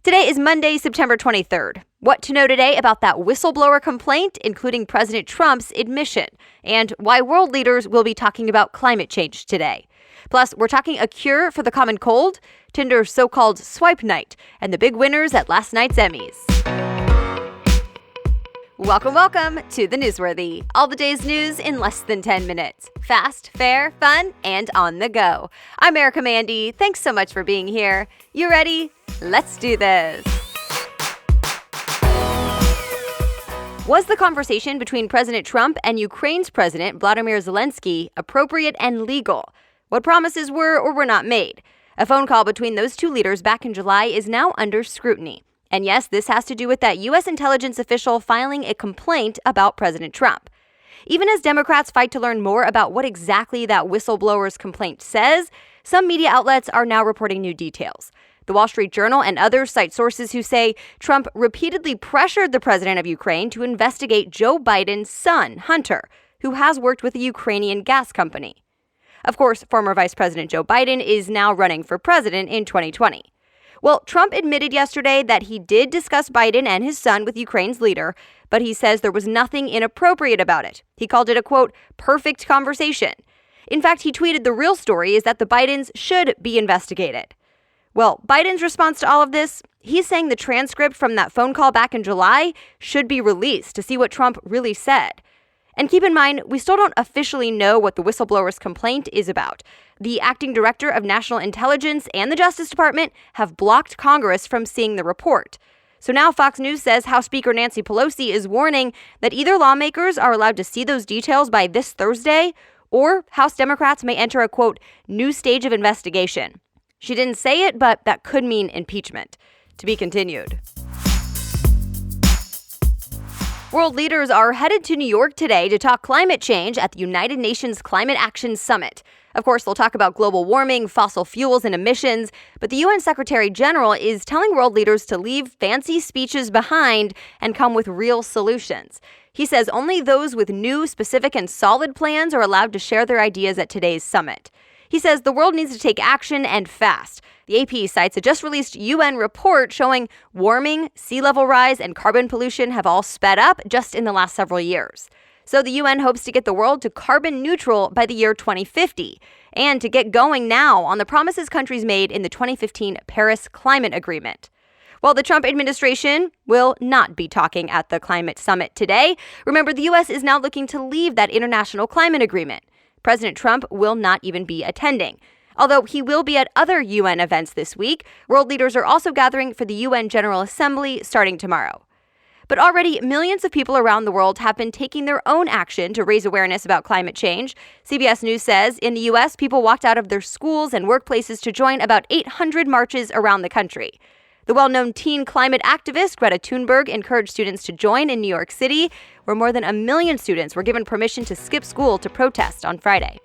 Today is Monday, September 23rd. What to know today about that whistleblower complaint, including President Trump's admission, and why world leaders will be talking about climate change today. Plus, we're talking a cure for the common cold, Tinder's so-called swipe night, and the big winners at last night's Emmys. Welcome to The Newsworthy. All the day's news in less than 10 minutes. Fast, fair, fun, and on the go. I'm Erica Mandy. Thanks so much for being here. You ready? Let's do this. Was the conversation between President Trump and Ukraine's President Vladimir Zelensky appropriate and legal? What promises were or were not made? A phone call between those two leaders back in July is now under scrutiny. And yes, this has to do with that U.S. intelligence official filing a complaint about President Trump. Even as Democrats fight to learn more about what exactly that whistleblower's complaint says, some media outlets are now reporting new details. The Wall Street Journal and others cite sources who say Trump repeatedly pressured the president of Ukraine to investigate Joe Biden's son, Hunter, who has worked with the Ukrainian gas company. Of course, former Vice President Joe Biden is now running for president in 2020. Well, Trump admitted yesterday that he did discuss Biden and his son with Ukraine's leader, but he says there was nothing inappropriate about it. He called it a, quote, perfect conversation. In fact, he tweeted the real story is that the Bidens should be investigated. Well, Biden's response to all of this, he's saying the transcript from that phone call back in July should be released to see what Trump really said. And keep in mind, we still don't officially know what the whistleblower's complaint is about. The acting director of national intelligence and the Justice Department have blocked Congress from seeing the report. So now Fox News says House Speaker Nancy Pelosi is warning that either lawmakers are allowed to see those details by this Thursday, or House Democrats may enter a, quote, new stage of investigation. She didn't say it, but that could mean impeachment. To be continued. World leaders are headed to New York today to talk climate change at the United Nations Climate Action Summit. Of course, they'll talk about global warming, fossil fuels, and emissions, but the UN Secretary General is telling world leaders to leave fancy speeches behind and come with real solutions. He says only those with new, specific, and solid plans are allowed to share their ideas at today's summit. He says the world needs to take action and fast. The AP cites a just-released UN report showing warming, sea level rise, and carbon pollution have all sped up just in the last several years. So the UN hopes to get the world to carbon neutral by the year 2050, and to get going now on the promises countries made in the 2015 Paris Climate Agreement. While the Trump administration will not be talking at the climate summit today, remember the U.S. is now looking to leave that international climate agreement. President Trump will not even be attending. Although he will be at other UN events this week, world leaders are also gathering for the UN General Assembly starting tomorrow. But already, millions of people around the world have been taking their own action to raise awareness about climate change. CBS News says in the U.S., people walked out of their schools and workplaces to join about 800 marches around the country. The well-known teen climate activist Greta Thunberg encouraged students to join in New York City, where more than 1 million students were given permission to skip school to protest on Friday.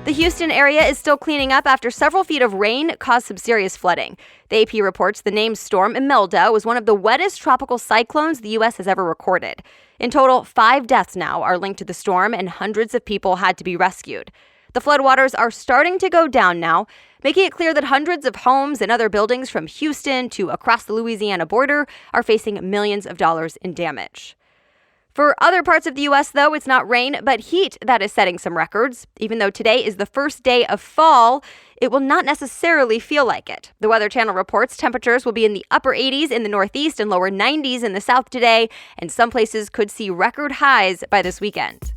The Houston area is still cleaning up after several feet of rain caused some serious flooding. The AP reports the named storm Imelda was one of the wettest tropical cyclones the U.S. has ever recorded. In total, 5 deaths now are linked to the storm, and hundreds of people had to be rescued. The floodwaters are starting to go down now, making it clear that hundreds of homes and other buildings from Houston to across the Louisiana border are facing millions of dollars in damage. For other parts of the U.S., though, it's not rain, but heat that is setting some records. Even though today is the first day of fall, it will not necessarily feel like it. The Weather Channel reports temperatures will be in the upper 80s in the Northeast and lower 90s in the South today, and some places could see record highs by this weekend.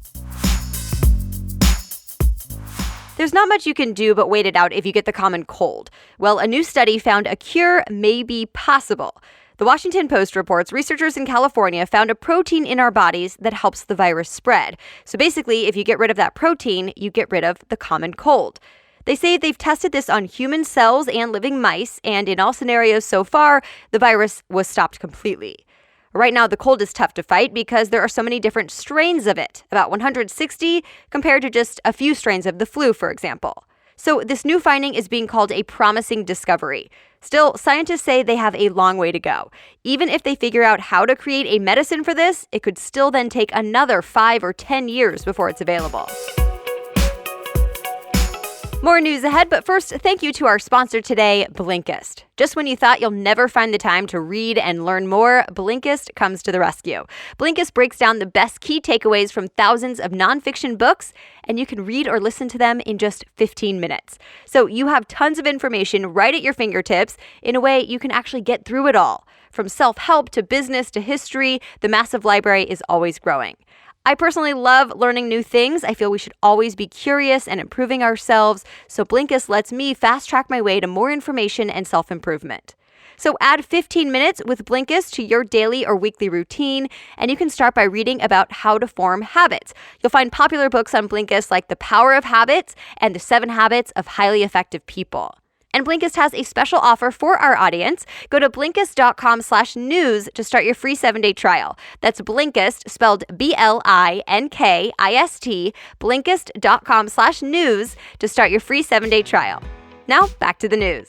There's not much you can do but wait it out if you get the common cold. Well, a new study found a cure may be possible. The Washington Post reports researchers in California found a protein in our bodies that helps the virus spread. So basically, if you get rid of that protein, you get rid of the common cold. They say they've tested this on human cells and living mice, and in all scenarios so far, the virus was stopped completely. Right now, the cold is tough to fight because there are so many different strains of it, about 160 compared to just a few strains of the flu, for example. So this new finding is being called a promising discovery. Still, scientists say they have a long way to go. Even if they figure out how to create a medicine for this, it could still then take another 5 or 10 years before it's available. More news ahead, but first, thank you to our sponsor today, Blinkist. Just when you thought you'll never find the time to read and learn more, Blinkist comes to the rescue. Blinkist breaks down the best key takeaways from thousands of nonfiction books, and you can read or listen to them in just 15 minutes. So you have tons of information right at your fingertips in a way you can actually get through it all. From self-help to business to history, the massive library is always growing. I personally love learning new things. I feel we should always be curious and improving ourselves, so Blinkist lets me fast-track my way to more information and self-improvement. So add 15 minutes with Blinkist to your daily or weekly routine, and you can start by reading about how to form habits. You'll find popular books on Blinkist like The Power of Habits and The 7 Habits of Highly Effective People. And Blinkist has a special offer for our audience. Go to Blinkist.com/news to start your free 7-day trial. That's Blinkist, spelled Blinkist, Blinkist.com/news to start your free 7-day trial. Now, back to the news.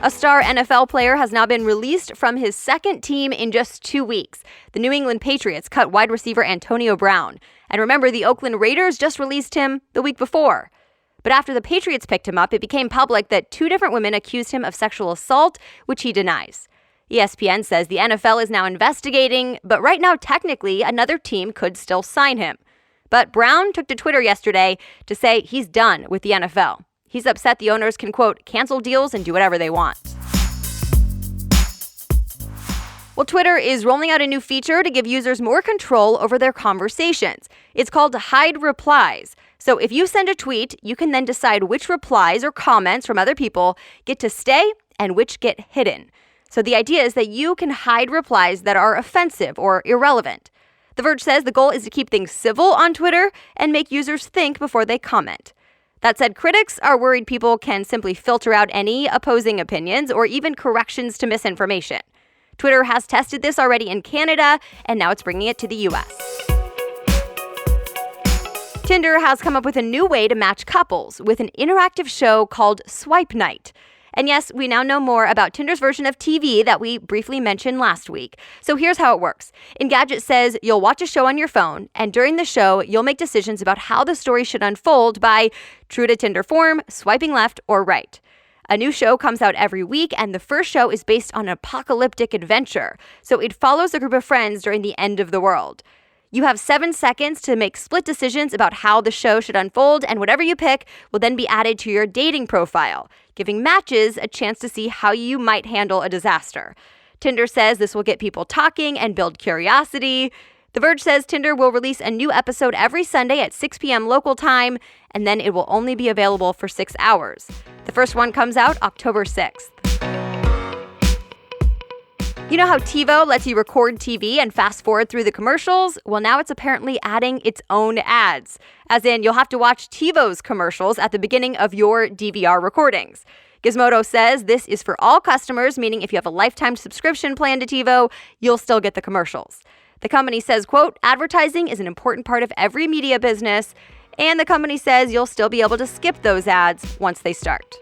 A star NFL player has now been released from his second team in just 2 weeks. The New England Patriots cut wide receiver Antonio Brown. And remember, the Oakland Raiders just released him the week before. But after the Patriots picked him up, it became public that 2 different women accused him of sexual assault, which he denies. ESPN says the NFL is now investigating, but right now, technically, another team could still sign him. But Brown took to Twitter yesterday to say he's done with the NFL. He's upset the owners can, quote, cancel deals and do whatever they want. Well, Twitter is rolling out a new feature to give users more control over their conversations. It's called Hide Replies. So if you send a tweet, you can then decide which replies or comments from other people get to stay and which get hidden. So the idea is that you can hide replies that are offensive or irrelevant. The Verge says the goal is to keep things civil on Twitter and make users think before they comment. That said, critics are worried people can simply filter out any opposing opinions or even corrections to misinformation. Twitter has tested this already in Canada, and now it's bringing it to the U.S. Tinder has come up with a new way to match couples with an interactive show called Swipe Night. And yes, we now know more about Tinder's version of TV that we briefly mentioned last week. So here's how it works. Engadget says you'll watch a show on your phone, and during the show, you'll make decisions about how the story should unfold by, true to Tinder form, swiping left or right. A new show comes out every week, and the first show is based on an apocalyptic adventure. So it follows a group of friends during the end of the world. You have 7 seconds to make split decisions about how the show should unfold, and whatever you pick will then be added to your dating profile, giving matches a chance to see how you might handle a disaster. Tinder says this will get people talking and build curiosity. The Verge says Tinder will release a new episode every Sunday at 6 p.m. local time, and then it will only be available for 6 hours. The first one comes out October 6th. You know how TiVo lets you record TV and fast forward through the commercials? Well, now it's apparently adding its own ads. As in, you'll have to watch TiVo's commercials at the beginning of your DVR recordings. Gizmodo says this is for all customers, meaning if you have a lifetime subscription plan to TiVo, you'll still get the commercials. The company says, quote, advertising is an important part of every media business, and the company says you'll still be able to skip those ads once they start.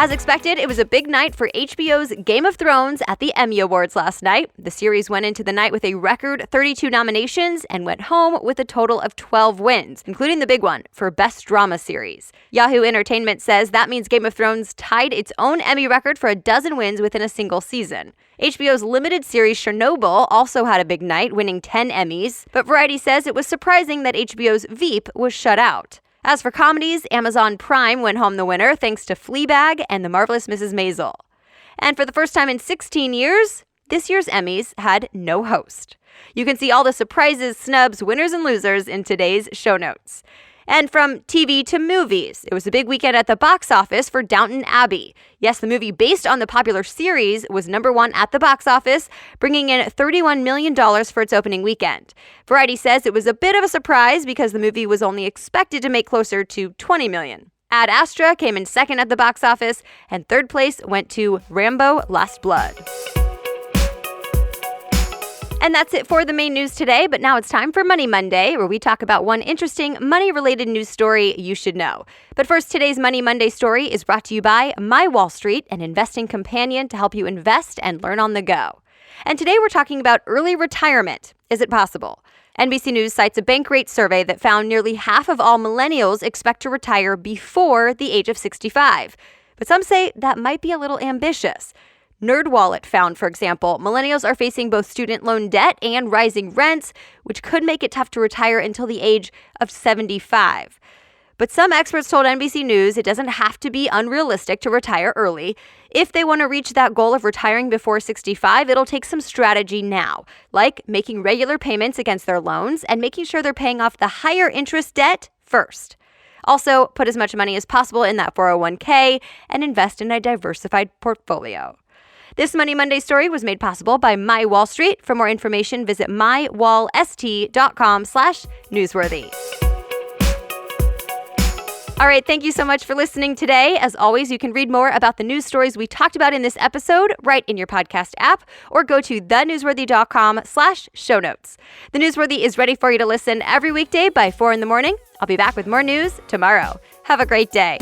As expected, it was a big night for HBO's Game of Thrones at the Emmy Awards last night. The series went into the night with a record 32 nominations and went home with a total of 12 wins, including the big one for Best Drama Series. Yahoo Entertainment says that means Game of Thrones tied its own Emmy record for a dozen wins within a single season. HBO's limited series Chernobyl also had a big night, winning 10 Emmys, but Variety says it was surprising that HBO's Veep was shut out. As for comedies, Amazon Prime went home the winner thanks to Fleabag and The Marvelous Mrs. Maisel. And for the first time in 16 years, this year's Emmys had no host. You can see all the surprises, snubs, winners, and losers in today's show notes. And from TV to movies, it was a big weekend at the box office for Downton Abbey. Yes, the movie based on the popular series was #1 at the box office, bringing in $31 million for its opening weekend. Variety says it was a bit of a surprise because the movie was only expected to make closer to $20 million. Ad Astra came in second at the box office, and third place went to Rambo: Last Blood. And that's it for the main news today, but now it's time for Money Monday, where we talk about one interesting money-related news story you should know. But first, today's Money Monday story is brought to you by MyWallSt, an investing companion to help you invest and learn on the go. And today we're talking about early retirement. Is it possible? NBC News cites a Bankrate survey that found nearly half of all millennials expect to retire before the age of 65. But some say that might be a little ambitious. NerdWallet found, for example, millennials are facing both student loan debt and rising rents, which could make it tough to retire until the age of 75. But some experts told NBC News it doesn't have to be unrealistic to retire early. If they want to reach that goal of retiring before 65, it'll take some strategy now, like making regular payments against their loans and making sure they're paying off the higher interest debt first. Also, put as much money as possible in that 401k and invest in a diversified portfolio. This Money Monday story was made possible by MyWallSt. For more information, visit mywallst.com/newsworthy. All right, thank you so much for listening today. As always, you can read more about the news stories we talked about in this episode right in your podcast app, or go to thenewsworthy.com/show notes. The Newsworthy is ready for you to listen every weekday by 4 in the morning. I'll be back with more news tomorrow. Have a great day.